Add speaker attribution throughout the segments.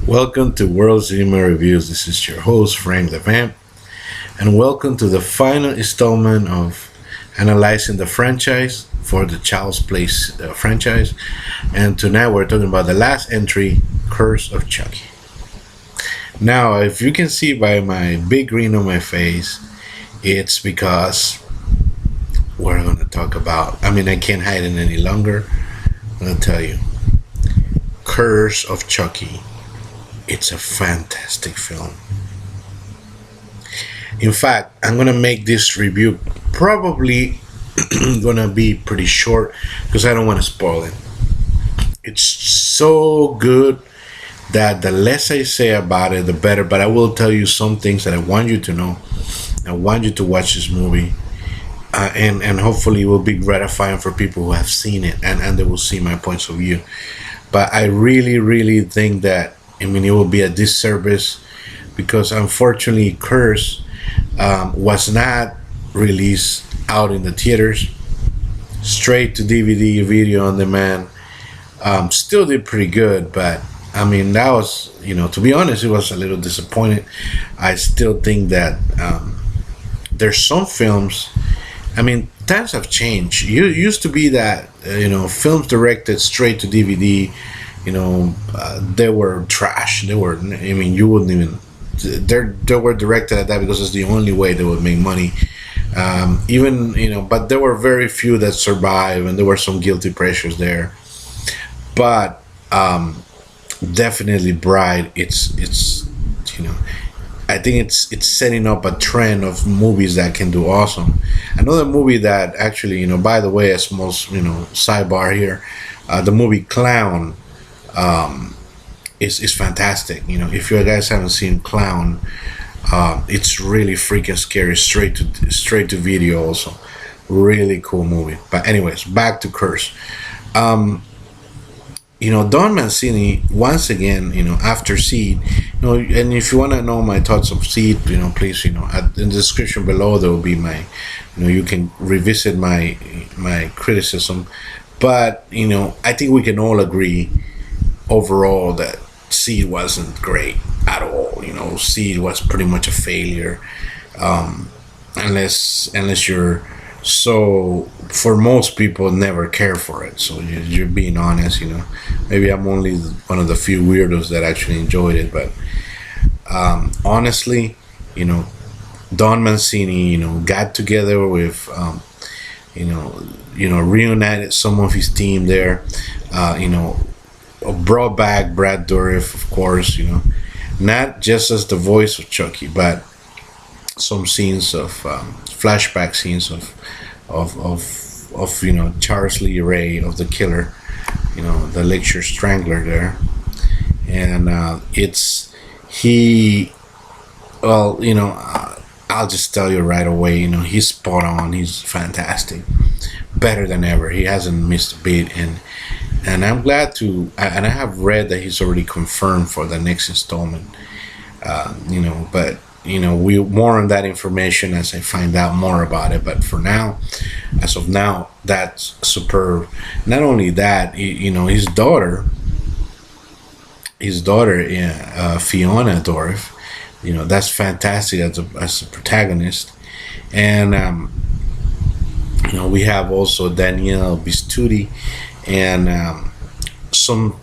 Speaker 1: Welcome to World Cinema Reviews. This is your host, Frank the Vamp, and welcome to the final installment of Analyzing the franchise for the Child's Place franchise. And tonight we're talking about the last entry, Curse of Chucky. Now, if you can see by my big grin on my face, it's because we're going to talk about, I can't hide it any longer. I'm going to tell you, Curse of Chucky. It's a fantastic film. In fact, I'm gonna make this review probably gonna be pretty short because I don't want to spoil it. It's so good that the less I say about it, the better. But I will tell you some things that I want you to know. I want you to watch this movie, and hopefully it will be gratifying for people who have seen it and they will see my points of view. But I really think that it will be a disservice because unfortunately Curse was not released out in the theaters, straight to DVD, video on demand. Still did pretty good, but that was, to be honest, it was a little disappointing. I still think that there's some films, times have changed. You used to be that, films directed straight to DVD, they were trash. They were, you wouldn't even, they were directed at that because it's the only way they would make money. But there were very few that survived, and there were some guilty pleasures there. But definitely Bride, it's I think it's setting up a trend of movies that can do awesome. Another movie that actually, by the way, as most, sidebar here, the movie Clown, is fantastic. If you guys haven't seen Clown, it's really freaking scary. Straight to video. Also, really cool movie. But anyways, back to Curse. Don Mancini once again. After Seed. And if you want to know my thoughts of Seed, please, in the description below there will be my, you can revisit my criticism. But I think we can all agree overall that Seed wasn't great at all. Seed was pretty much a failure, unless you're, so for most people never care for it. So you're being honest. Maybe I'm only one of the few weirdos that actually enjoyed it. But honestly, Don Mancini, got together with reunited some of his team there. Brought back Brad Dourif, of course, not just as the voice of Chucky, but some scenes of flashback scenes of Charles Lee Ray, of the killer, the lecture strangler there. And it's he well I'll just tell you right away, he's spot on. He's fantastic, better than ever. He hasn't missed a beat. And I'm glad to, and I have read that he's already confirmed for the next installment. But we more on that information as I find out more about it. But for now, as of now, that's superb. Not only that, his daughter, Fiona Dorff, that's fantastic as a protagonist. And we have also Danielle Bistuti, and some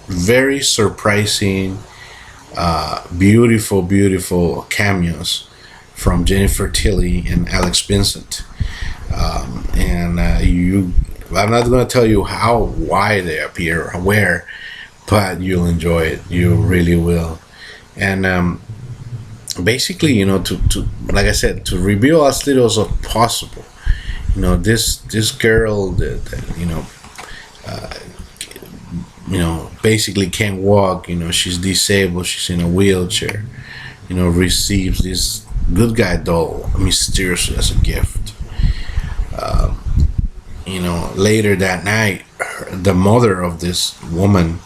Speaker 1: very surprising, beautiful cameos from Jennifer Tilly and Alex Vincent. I'm not going to tell you why they appear or where, but you'll enjoy it. You really will. And basically, to like I said, to reveal as little as possible. This girl that basically can't walk. She's disabled. She's in a wheelchair. Receives this good guy doll mysteriously as a gift. Later that night, the mother of this woman,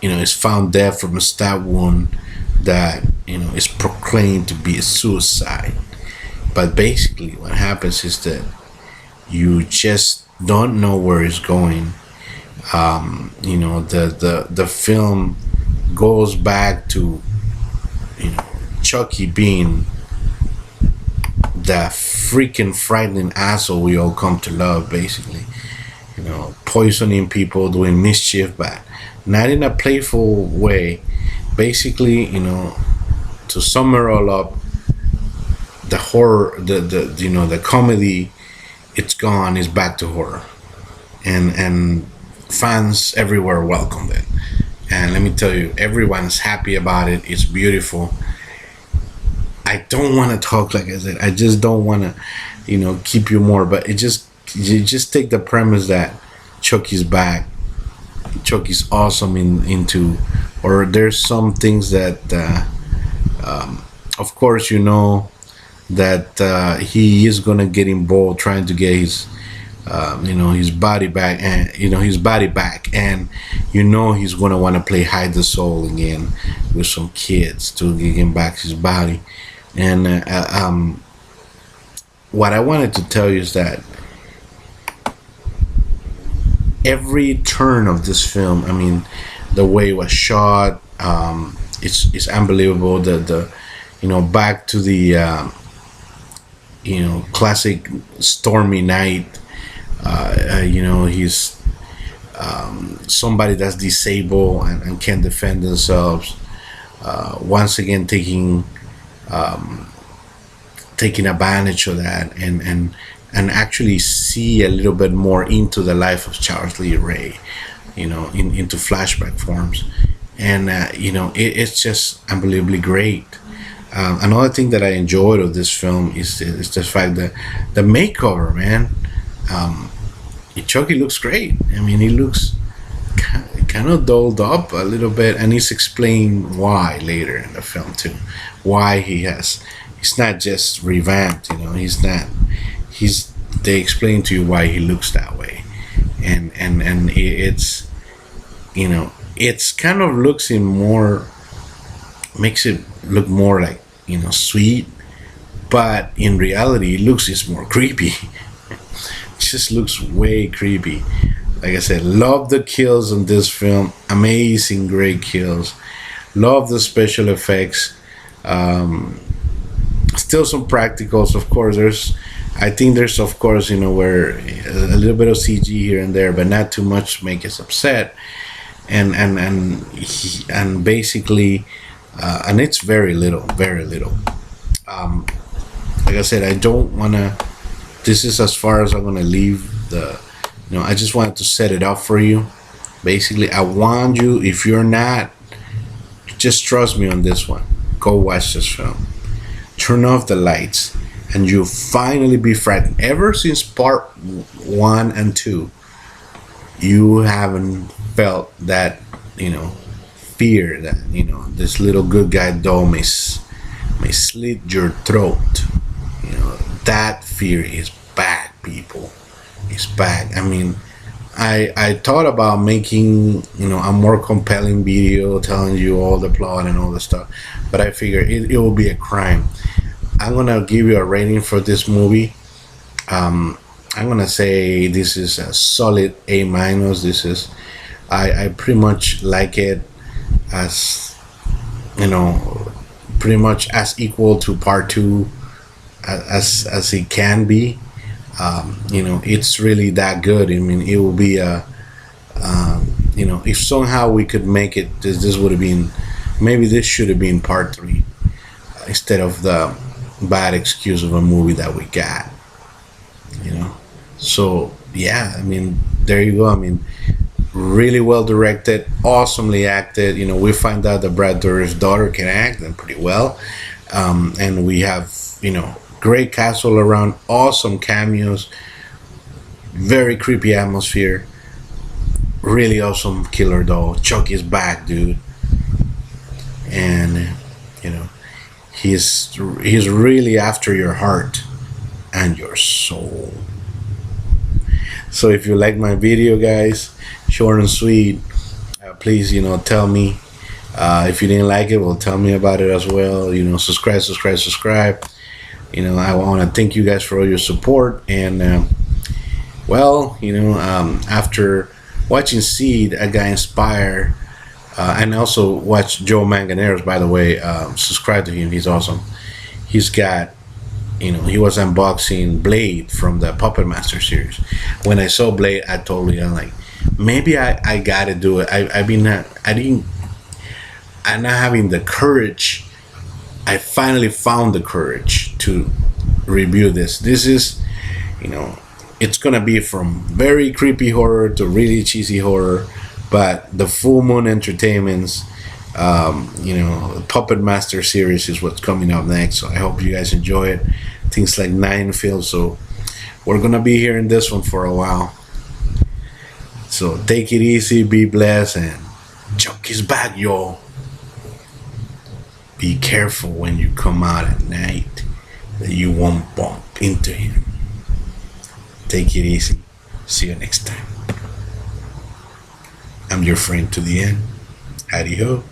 Speaker 1: is found dead from a stab wound that is proclaimed to be a suicide. But basically, what happens is that you just don't know where it's going. the film goes back to, Chucky being the freaking frightening asshole we all come to love, basically. Poisoning people, doing mischief, but not in a playful way. Basically, to sum it all up, the horror, the comedy, it's gone. It's back to horror, and fans everywhere welcomed it. And let me tell you, everyone's happy about it. It's beautiful. I don't want to talk, like I said. I just don't want to, keep you more. But you just take the premise that Chucky's back. Chucky's awesome into, or there's some things that, of course, that he is gonna get involved trying to get his body back, and he's gonna want to play hide the soul again with some kids to get him back his body. And what I wanted to tell you is that every turn of this film, I mean, the way it was shot, it's unbelievable. Back to the classic stormy night. He's somebody that's disabled and can't defend themselves. Once again, taking advantage of that, and actually see a little bit more into the life of Charles Lee Ray, into flashback forms, and it's just unbelievably great. Another thing that I enjoyed of this film is the fact that the makeover, man. Chucky looks great. I mean, he looks kind of dolled up a little bit, and he's explained why later in the film too. Why he's not just revamped. He's not. They explain to you why he looks that way, and it's it's kind of makes it look more like sweet, but in reality it looks just more creepy. It just looks way creepy. Like I said, love the kills in this film. Amazing, great kills. Love the special effects. Still some practicals, of course. I think there's, of course, where a little bit of CG here and there, but not too much to make us upset. And basically, and it's very little, very little. Like I said, I don't want to. This is as far as I'm gonna leave the. I just wanted to set it up for you. Basically, I want you. If you're not, just trust me on this one. Go watch this film. Turn off the lights, and you'll finally be frightened. Ever since part 1 and 2, you haven't felt that fear that this little good guy doll may slit your throat. That fear is back, people. It's back. I mean, I thought about making a more compelling video telling you all the plot and all the stuff, but I figure it will be a crime. I'm gonna give you a rating for this movie. I'm gonna say this is a solid A minus. This is I pretty much like it as pretty much as equal to part 2 as it can be. It's really that good. I mean, it will be if somehow we could make it, this would have been, maybe this should have been part 3 instead of the bad excuse of a movie that we got. So yeah, I mean, there you go. I mean, really well directed, awesomely acted. We find out that Brad Dourif's daughter can act, and pretty well. And we have great cast all around, awesome cameos, very creepy atmosphere, really awesome killer doll. Chucky's back, dude, and he's really after your heart and your soul. So if you like my video, guys, short and sweet, please tell me. If you didn't like it, well, tell me about it as well. Subscribe. I want to thank you guys for all your support, and after watching Seed, a guy inspired, and also watch Joe Manganeros. By the way, subscribe to him. He's awesome. He's got, he was unboxing Blade from the Puppet Master series. When I saw Blade, I'm like, maybe I gotta do it. I'm not having the courage. I finally found the courage to review this. This is, it's gonna be from very creepy horror to really cheesy horror, but the Full Moon Entertainment's, Puppet Master series is what's coming up next. So I hope you guys enjoy it. Things like 9 films, so we're gonna be here in this one for a while. So take it easy, be blessed, and Chucky's back, y'all. Be careful when you come out at night that you won't bump into him. Take it easy. See you next time. I'm your friend to the end. Howdy ho.